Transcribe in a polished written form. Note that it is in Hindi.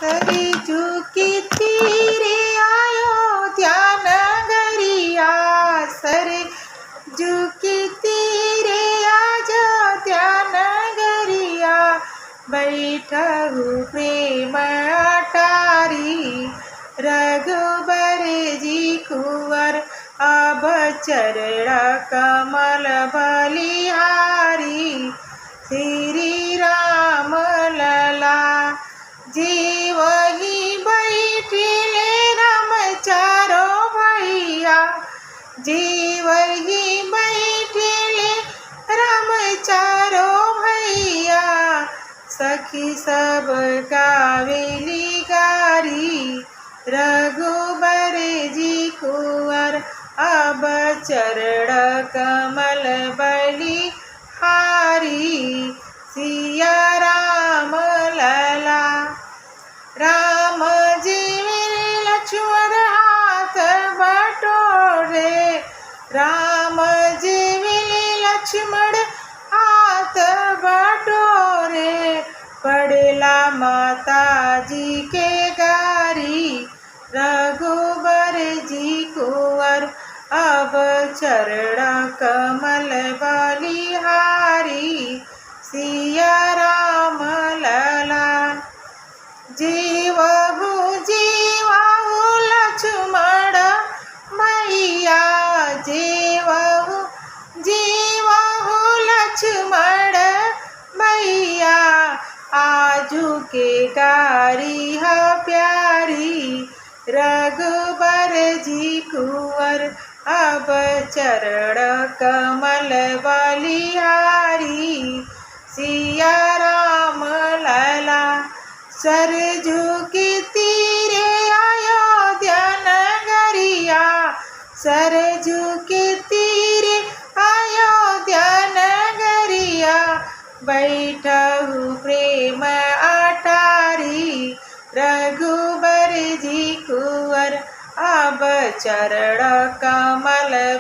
सरजू के तीरे अयोध्या नगरिया, सरजू के तीरे अयोध्या नगरिया, बैठहु प्रेम अटारी, रघुबर जी कुंवर अब चरण कमल बलिहारी। श्री राम लला जीवहि बैठिले राम चारो भैया, जीवहि बैठिले राम चारो भैया, सखी सब गावेली गारी, रघुबर जी कुंवर अब चरण कमल बलिहारी। सिया राम लला। राम जी लक्ष्मण हाथ बटोरे, राम जी लक्ष्मण हाथ बटोरे, पड़ेला माता जी के गारी, रघुबर जी कुंवर अब चरण कमल बलिहारी। सिया राम लला। जीवहु जीवहु लक्ष्मण मैया, जीवहु जीवहु लक्ष्मण मैया, आजू के गारी है प्यारी, रघुबर जी कुंवर अब चरण कमल बलिहारी। सिया राम लला। सरजू के तीरे अयोध्या नगरिया, सरजू के तीरे अयोध्या नगरिया, बैठहु प्रेम अटारी, रघुबर जी कुंवर अब चरण कमल